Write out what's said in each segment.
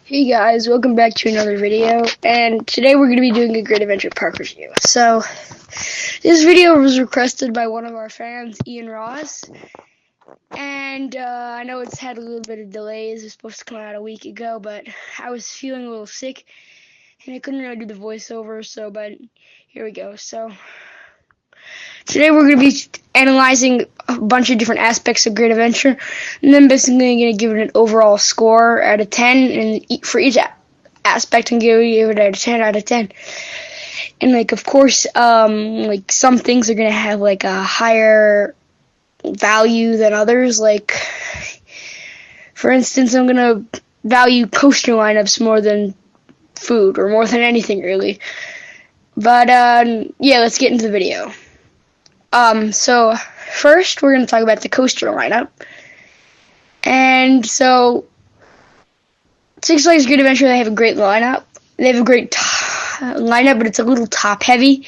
Hey guys, welcome back to another video, and today we're going to be doing a Great Adventure Park review. So, this video was requested by one of our fans, Ian Ross, and I know it's had a little bit of delays. It was supposed to come out a week ago, but I was feeling a little sick, and I couldn't really do the voiceover, but here we go. So, today we're going to be analyzing a bunch of different aspects of Great Adventure, and then basically going to give it an overall score out of 10, and for each aspect, and give it a 10 out of 10. And of course, some things are going to have a higher value than others. For instance, I'm going to value coaster lineups more than food, or more than anything really. But yeah, let's get into the video. So first we're going to talk about the coaster lineup. And so Six Flags Great Adventure, they have a great lineup. They have a great lineup, but it's a little top heavy.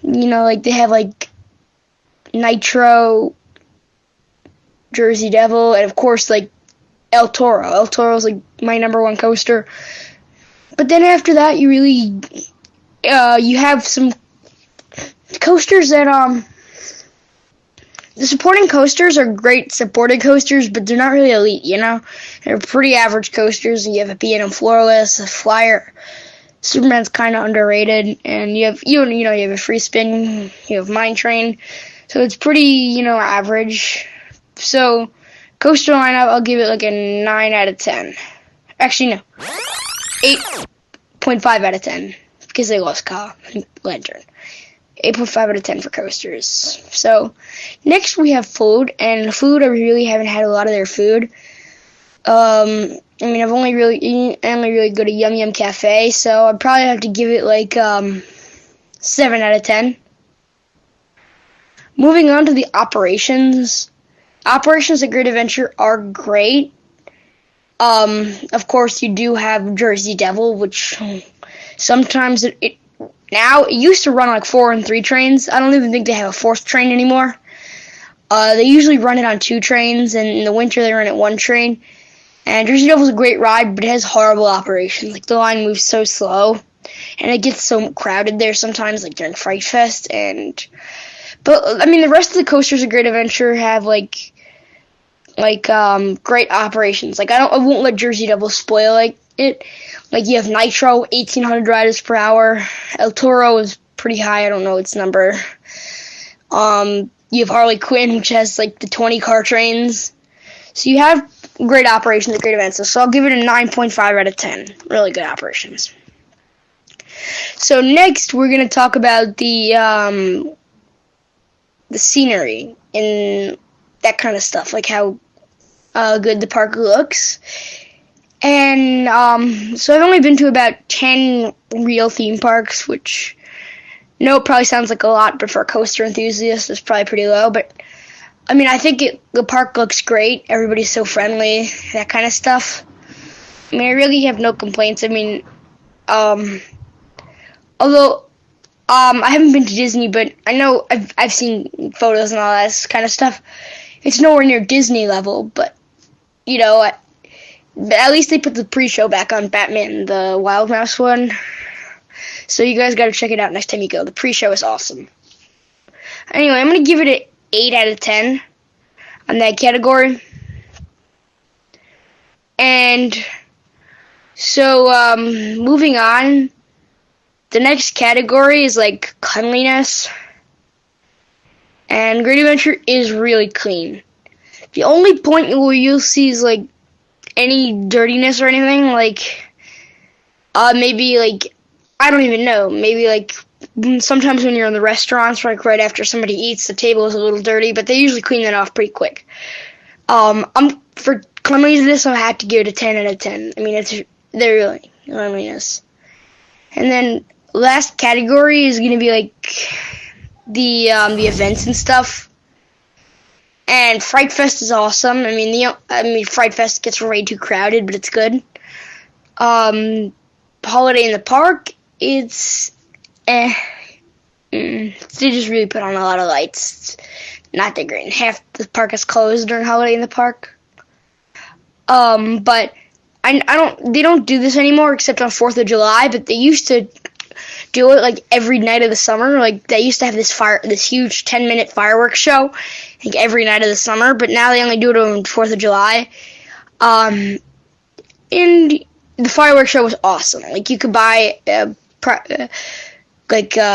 They have Nitro, Jersey Devil, and of course El Toro. El Toro is my number one coaster. But then after that, you have some coasters that the supporting coasters are great supported coasters, but they're not really elite, They're pretty average coasters. You have a B&M Floorless, a Flyer. Superman's kind of underrated, and you have a Free Spin, you have Mine Train. So it's pretty, average. So coaster lineup, I'll give it a 9 out of 10. Actually, no. 8.5 out of 10, because they lost Kyle and Lantern. 8.5 out of 10 for coasters. So, next we have food, and food, I really haven't had a lot of their food. I've only really go to Yum Yum Cafe, so I'd probably have to give it 7 out of 10. Moving on to the operations. Operations at Great Adventure are great. Of course, you do have Jersey Devil, which sometimes it used to run 4 and 3 trains. I don't even think they have a 4th train anymore. They usually run it on 2 trains, and in the winter they run it 1 train. And Jersey Devil's a great ride, but it has horrible operations. The line moves so slow, and it gets so crowded there sometimes, during Fright Fest. But the rest of the coasters of Great Adventure have great operations. I won't let Jersey Devil spoil it. You have Nitro, 1,800 riders per hour. El Toro is pretty high. I don't know its number. You have Harley Quinn, which has the 20 car trains. So you have great operations at Great Adventure. So I'll give it a 9.5 out of 10. Really good operations. So next we're gonna talk about the scenery and that kind of stuff, how good the park looks. And so I've only been to about 10 real theme parks, which it probably sounds like a lot, but for a coaster enthusiast, it's probably pretty low. But I think the park looks great. Everybody's so friendly, that kind of stuff. I really have no complaints. Although I haven't been to Disney, but I know I've seen photos and all that kind of stuff. It's nowhere near Disney level, but at least they put the pre-show back on Batman, the Wild Mouse one. So you guys gotta check it out next time you go. The pre-show is awesome. Anyway, I'm gonna give it an 8 out of 10 on that category. And so, moving on, the next category is cleanliness. And Great Adventure is really clean. The only point where you'll see is any dirtiness or anything, maybe I don't even know, maybe sometimes when you're in the restaurants, right after somebody eats, the table is a little dirty, but they usually clean that off pretty quick. For cleanliness, I have to give it a 10 out of 10. They're really cleanliness. And then last category is gonna be the events and stuff. And Fright Fest is awesome. Fright Fest gets way too crowded, but it's good. Holiday in the Park, it's they just really put on a lot of lights. Not that great. Half the park is closed during Holiday in the Park. But they don't do this anymore except on 4th of July, but they used to do it like every night of the summer. Like they used to have this huge 10-minute fireworks show, like every night of the summer, but now they only do it on 4th of July. And the fireworks show was awesome. Like you could buy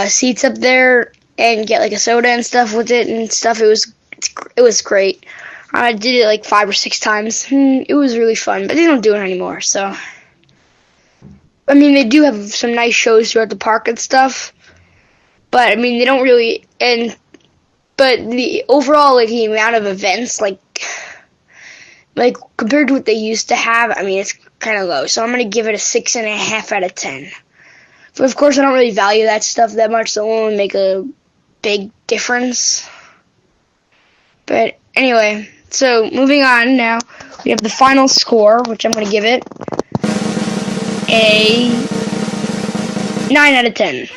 seats up there and get like a soda and stuff with it and stuff. It was great. I did it like 5 or 6 times. It was really fun, but they don't do it anymore. So, I mean, they do have some nice shows throughout the park and stuff, but I mean, they don't really. But the overall, like the amount of events, like compared to what they used to have, I mean, it's kind of low. So I'm gonna give it a 6.5 out of 10. But of course, I don't really value that stuff that much, so it won't make a big difference. But anyway, so moving on now, we have the final score, which I'm going to give it a 9 out of 10.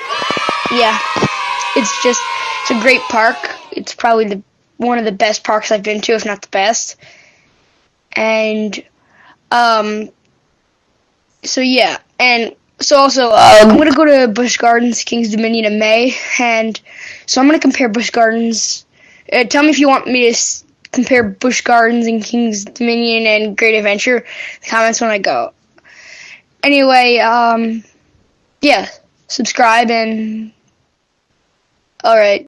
Yeah, it's a great park. It's probably one of the best parks I've been to, if not the best. And, so yeah, and so also, I'm going to go to Busch Gardens, Kings Dominion in May, and so I'm going to compare Busch Gardens. Tell me if you want me to compare Busch Gardens and Kings Dominion and Great Adventure in the comments when I go. Anyway, yeah, subscribe and alright.